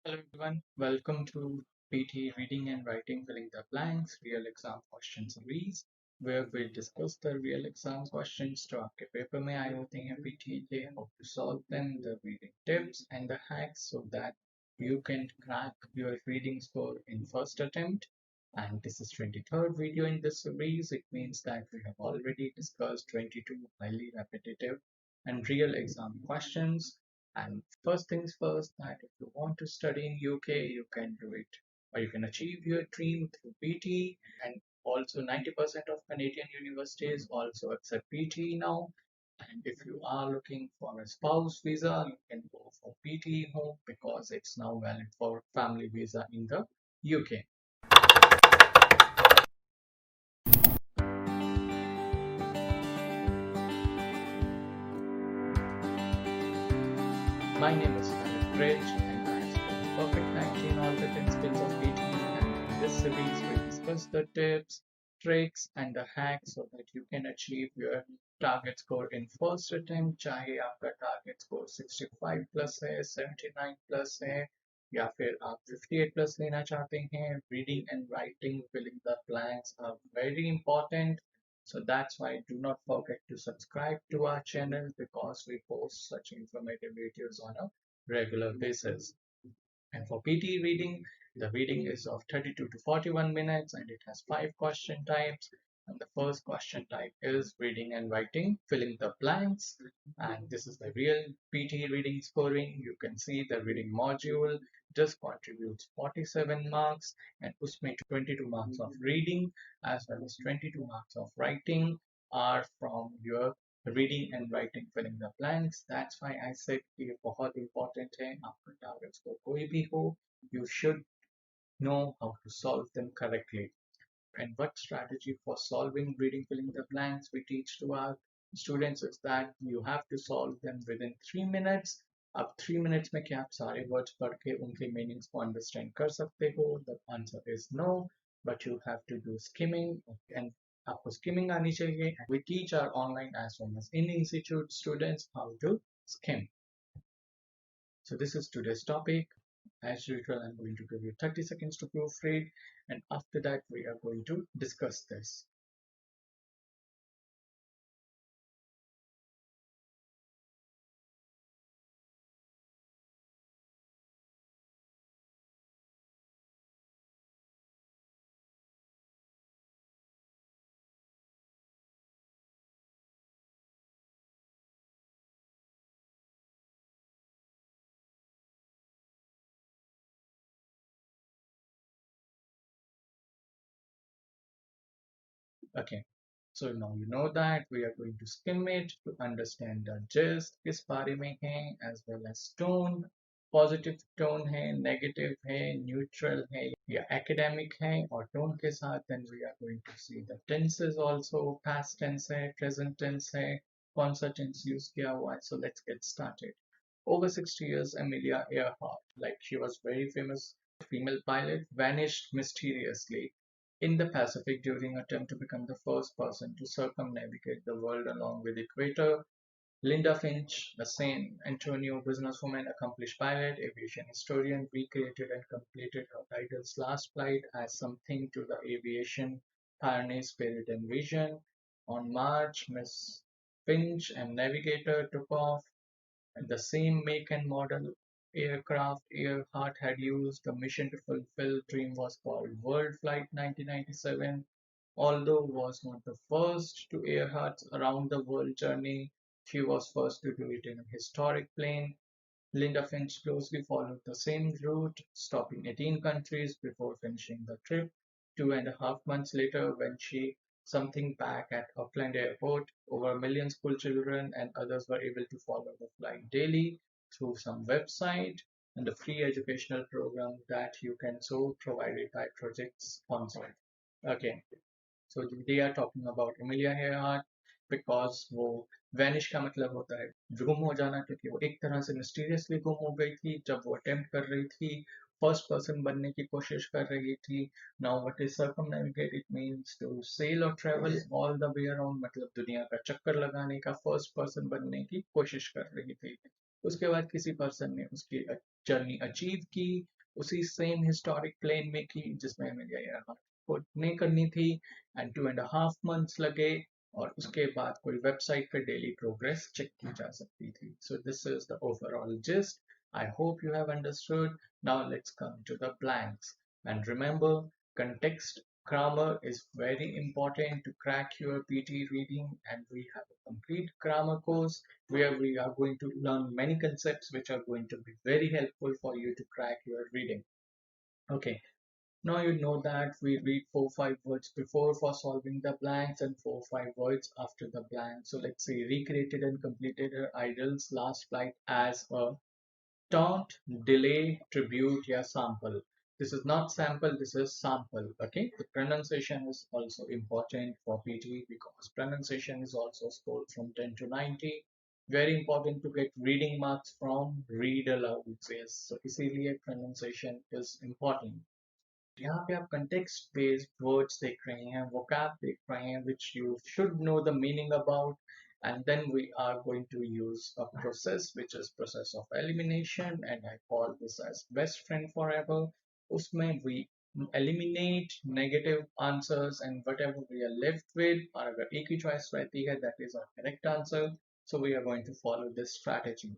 Hello everyone, welcome to PTE Reading and Writing Filling the Blanks Real Exam Question Series, where we discuss the real exam questions जो आपके paper में आए होते हैं PTE के, how to solve them, the reading tips and the hacks so that you can crack your reading score in first attempt. And this is 23rd video in this series. It means that we have already discussed 22 highly repetitive and real exam questions. And first things first, that if you want to study in UK, you can do it, or you can achieve your dream through PTE. And also 90% of Canadian universities also accept PTE now. And if you are looking for a spouse visa, you can go for PTE home because it's now valid for family visa in the UK. My name is Bhrat Brij, and I have spoken perfect 19 all the 10 skills of PTE. And in this series, we discuss the tips, tricks, and the hacks so that you can achieve your target score in first attempt. चाहे आपका target score 65 plus है, 79 plus है, या फिर आप 58 plus लेना चाहते हैं. Reading and writing, filling the blanks are very important. So that's why do not forget to subscribe to our channel because we post such informative videos on a regular basis. And for PTE reading, the reading is of 32 to 41 minutes and it has 5 question types. And the first question type is reading and writing, filling the blanks. And this is the real PTE reading scoring. You can see the reading module just contributes 47 marks and usme 22 marks of reading as well as 22 marks of writing are from your reading and writing filling the blanks. That's why I said ये बहुत important है. आपका target score कोई भी हो, you should know how to solve them correctly. And what strategy for solving reading filling the blanks we teach to our students is that you have to solve them within 3 minutes. अब 3 minutes में क्या आप सारे words पढ़ के उनके meanings को understand कर सकते हो? The answer is no, but you have to do skimming and आपको skimming आनी चाहिए. We teach our online as well as in institute students how to skim. So this is today's topic. As usual, I'm going to give you 30 seconds to proofread, and after that, we are going to discuss this. Okay, so now you know that we are going to skim it to understand the gist, किस बारे में है, as well as tone, positive tone है, negative है, neutral है, या academic है, और tone के साथ then we are going to see the tenses also, past tense है, present tense है, कौन सा tense use किया हुआ है. So let's get started. Over 60 years, Amelia Earhart, like she was very famous female pilot, vanished mysteriously in the Pacific during an attempt to become the first person to circumnavigate the world along with equator. Linda Finch, the San Antonio businesswoman, accomplished pilot, aviation historian, recreated and completed her title's last flight as something to the aviation pioneer spirit and vision. On March, Miss Finch and Navigator took off the same make and model aircraft Earhart had used. The mission to fulfill dream was called World Flight 1997. Although was not the first to Earhart's around the world journey, she was first to do it in a historic plane. Linda Finch closely followed the same route, stopping 18 countries before finishing the trip. 2.5 months later, when she something back at Auckland Airport, over a million school children and others were able to follow the flight daily through some website and the free educational program that you can so provided by project sponsored. Okay, so they are talking about Emilia Earhart because वो vanish का मतलब होता है गुम हो जाना, क्योंकि वो एक तरह से मिस्टीरियसली गुम हो गई थी जब वो अटेम्प्ट कर रही थी, फर्स्ट पर्सन बनने की कोशिश कर रही थी. Now what is circumnavigate? It means to sail or travel all the way around, मतलब दुनिया का चक्कर लगाने का फर्स्ट पर्सन बनने की कोशिश कर रही थी. उसके बाद किसी पर्सन ने उसकी जर्नी अचीव की उसी सेम हिस्टोरिक प्लेन में की जिसमें एमिलिया एयरहार्ट को ने करनी थी, एंड 2.5 months लगे, और उसके बाद कोई वेबसाइट पे डेली प्रोग्रेस चेक की जा सकती थी. So this is the overall gist. I hope you have understood. Now let's come to the blanks. And remember, context grammar is very important to crack your PTE reading, and we have a complete grammar course where we are going to learn many concepts which are going to be very helpful for you to crack your reading. Okay, now you know that we read 4-5 words before for solving the blanks and 4-5 words after the blank. So let's say recreated and completed her idol's last flight as a taunt, delay, tribute, या sample. This is not sample, this is sample. Okay, the pronunciation is also important for PTE because pronunciation is also scored from 10 to 90. Very important to get reading marks from read aloud. Yes, so इसीलिए pronunciation is important. यहाँ पे आप context based words देख रहे हैं, vocab देख रहे हैं, which you should know the meaning about, and then we are going to use a process which is process of elimination, and I call this as best friend forever. उसमें we eliminate negative answers, and whatever we are left with, और अगर एक ही choice रहती है, that is our correct answer. So we are going to follow this strategy.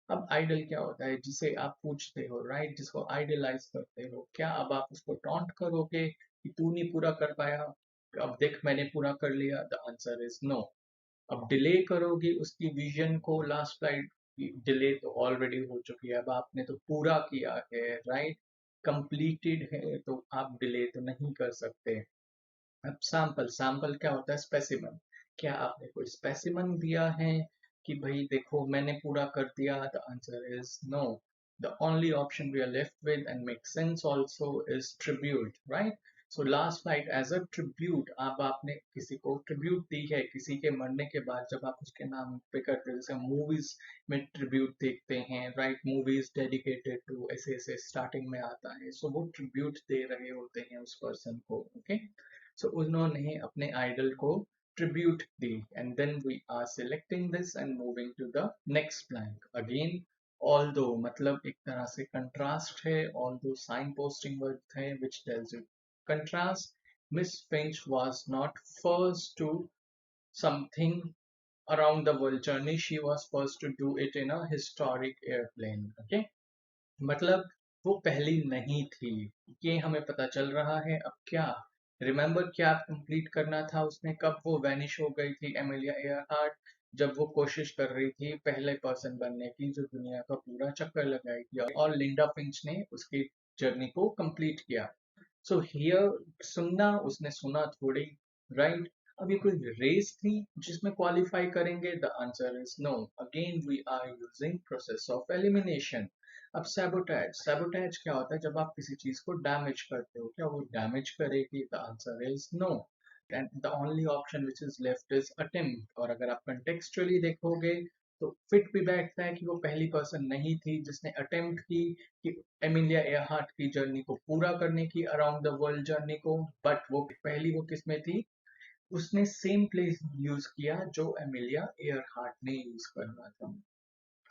अब idol क्या होता है, जिसे आप पूछते हो, राइट, जिसको आइडलाइज करते हो, क्या अब आप उसको टॉन्ट करोगे कि तू नहीं पूरा कर पाया, अब देख मैंने पूरा कर लिया? The answer is no. अब डिले करोगे उसकी विजन को, लास्ट फ्लाइट डिले तो ऑलरेडी हो चुकी है, अब आपने तो पूरा किया है, राइट, कंप्लीटेड है, तो आप डिले तो नहीं कर सकते. अब सैंपल, सैंपल क्या होता है? स्पेसिमन. क्या आपने कोई स्पेसिमन दिया है कि भाई देखो मैंने पूरा कर दिया? The answer is no. The only option we are left with and make sense also is tribute, right. So last flight as a tribute, अब आपने किसी को ट्रिब्यूट दी है, किसी के मरने के बाद जब आप उसके नाम पे करते हैं, जैसे मूवीज में ट्रिब्यूट देखते हैं, राइट, मूवीज डेडिकेटेड टू, ऐसे ऐसे स्टार्टिंग में आता है, सो वो ट्रिब्यूट दे रहे होते हैं उस पर्सन को. ओके, सो उन्होंने अपने आइडल को ट्रिब्यूट दी, and then we are selecting this and moving to the next blank. Again although मतलब एक तरह से कंट्रास्ट है, ऑल्दो साइन पोस्टिंग वर्ड है which tells you contrast. Miss Finch was not first to something around the world journey, she was first to do it in a historic airplane. Okay, मतलब वो पहली नहीं थी, ये हमें पता चल रहा है. अब क्या रिमेंबर, क्या कंप्लीट करना था उसने, कब वो वैनिश हो गई थी एमिलिया एयरहार्ट? जब वो कोशिश कर रही थी पहले पर्सन बनने की जो दुनिया का पूरा चक्कर लगाई थी, और लिंडा फिंच ने उसकी जर्नी को कंप्लीट किया. सो हियर सुनना, उसने सुना थोड़ी, राइट. अब ये कोई रेस थी जिसमें क्वालिफाई करेंगे? The answer is no. Again we are using process of elimination. अब सैबोटैज, सैबोटैज क्या होता है? जब आप किसी चीज को डैमेज करते हो, क्या वो डैमेज करेगी? The answer is no. And the only option which is left is attempt. और अगर आप कंटेक्सचुअली देखोगे तो फिट भी बैठता है कि वो पहली पर्सन नहीं थी जिसने अटेम्प्ट की कि एमिलिया एयरहार्ट की जर्नी को पूरा करने की, अराउंड द वर्ल्ड जर्नी को, बट वो पहली वो किस में थी? उसने सेम प्लेस यूज किया जो एमिलिया एयरहार्ट ने यूज करना था.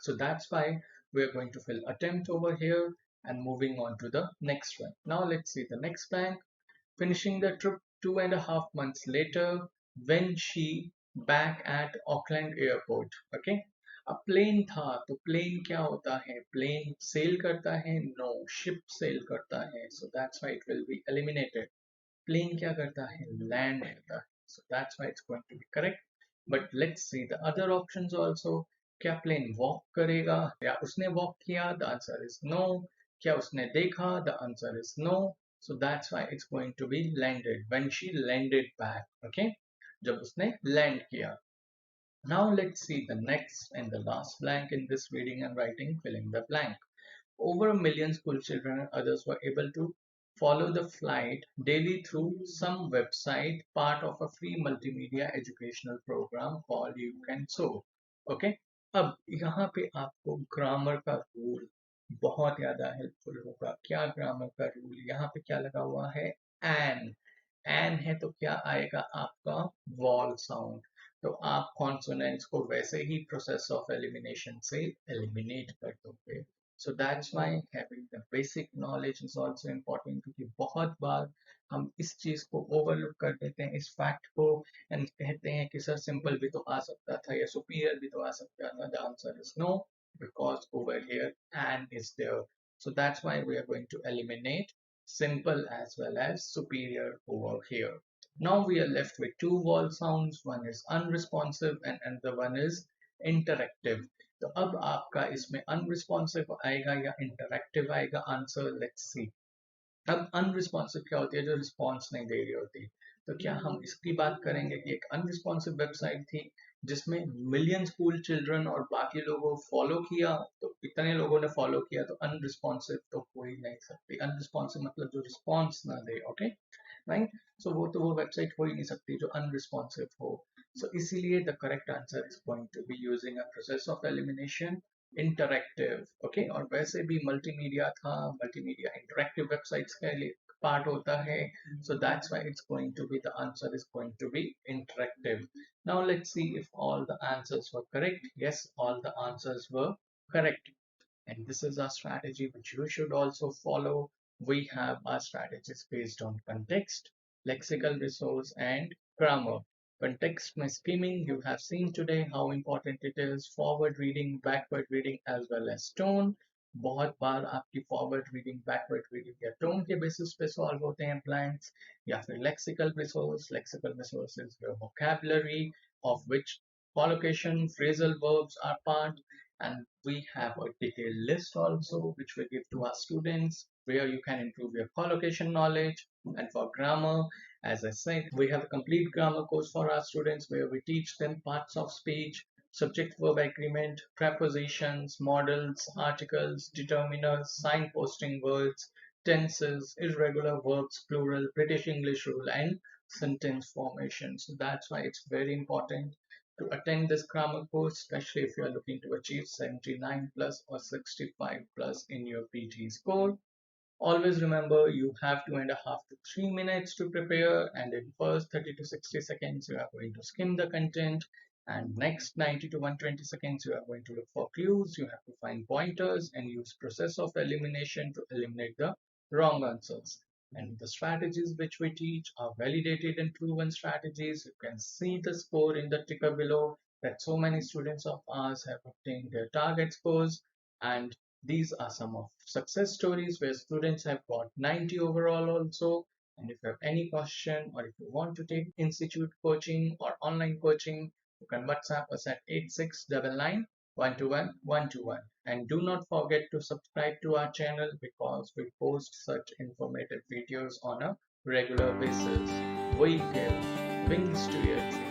So that's why we are going to fill attempt over here and moving on to the next one. Now let's see the next blank. Finishing the trip 2.5 months later when she back at Auckland airport. Okay. अब plane था, तो plane क्या होता है? Plane cell करता है? No, ship cell करता है. So that's why it will be eliminated. Plane क्या करता है? लैंड करता है. So that's why it's going to be correct. But let's see the other options also. क्या प्लेन वॉक करेगा? या उसने वॉक किया? The answer is no. क्या उसने देखा? The answer is no. So that's why it's going to be landed when she landed back. Okay, जब उसने लैंड किया. Now let's see the next and the last blank in this reading and writing filling the blank. Over a million school children and others were able to follow the flight daily through some website, part of a free multimedia educational program called You Can So. Okay, अब यहाँ पे आपको grammar का rule बहुत ज्यादा helpful होगा. क्या grammar का रूल? यहाँ पे क्या लगा हुआ है? एन. एन है तो क्या आएगा आपका? Wall sound. तो आप कॉन्सोनेंट्स को वैसे ही प्रोसेस ऑफ एलिमिनेशन से एलिमिनेट कर दोगे. So that's why having the basic knowledge is also important, क्योंकि बहुत बार हम इस चीज को ओवरलुक कर देते हैं, इस फैक्ट को, एंड कहते हैं कि सर सिंपल भी तो आ सकता था या सुपीरियर भी तो आ सकता था. The answer is no, because over here and is there. So that's why we are going to eliminate simple as well as superior over here. Now we are left with two vowel sounds. One is unresponsive and another one is interactive. तो अब आपका इसमें unresponsive आएगा या interactive आएगा answer. Let's see. अब unresponsive क्या होती है? जो रिस्पॉन्स नहीं दे रही होती. तो क्या हम इसकी बात करेंगे कि एक अनरिस्पॉन्सिव वेबसाइट थी जिसमें मिलियन स्कूल चिल्ड्रन और बाकी लोगों फॉलो किया, तो इतने लोगों ने फॉलो किया, तो अनरिस्पॉन्सिव तो हो ही नहीं सकती. अनरिस्पॉन्सिव मतलब जो रिस्पॉन्स ना दे. Okay, right. सो वो वेबसाइट हो ही नहीं सकती जो अनरिस्पॉन्सिव हो. So इसीलिए the correct answer is going to be using a process of elimination, interactive. Okay, और वैसे भी मल्टीमीडिया था, मल्टीमीडिया इंटरैक्टिव वेबसाइट्स का पार्ट होता है. So that's why it's going to be, the answer is going to be interactive. Now let's see if all the answers were correct. Yes, all the answers were correct. And this is our strategy which you should also follow. We have our strategies based on context, lexical resource, and grammar. Context में skimming, you have seen today how important it is. Forward reading, backward reading, as well as tone. बहुत बार आपकी forward reading, backward reading या tone के basis पे solve होते हैं blanks. या फिर lexical resource is your vocabulary of which collocation, phrasal verbs are part. And we have a detailed list also which we give to our students where you can improve your collocation knowledge. And for grammar, as I said, we have a complete grammar course for our students where we teach them parts of speech, subject verb agreement, prepositions, modals, articles, determiners, signposting words, tenses, irregular verbs, plural, British English rule, and sentence formation. So that's why it's very important to attend this grammar course, especially if you are looking to achieve 79 plus or 65 plus in your PTE score. Always remember, you have 2.5 to 3 minutes to prepare, and in first 30 to 60 seconds you are going to skim the content, and next 90 to 120 seconds you are going to look for clues. You have to find pointers and use process of elimination to eliminate the wrong answers. And the strategies which we teach are validated and proven strategies. You can see the score in the ticker below that so many students of ours have obtained their target scores. And these are some of success stories where students have got 90 overall also. And if you have any question or if you want to take institute coaching or online coaching, you can WhatsApp us at 8699 121 121. And do not forget to subscribe to our channel because we post such informative videos on a regular basis. We give wings to your dreams.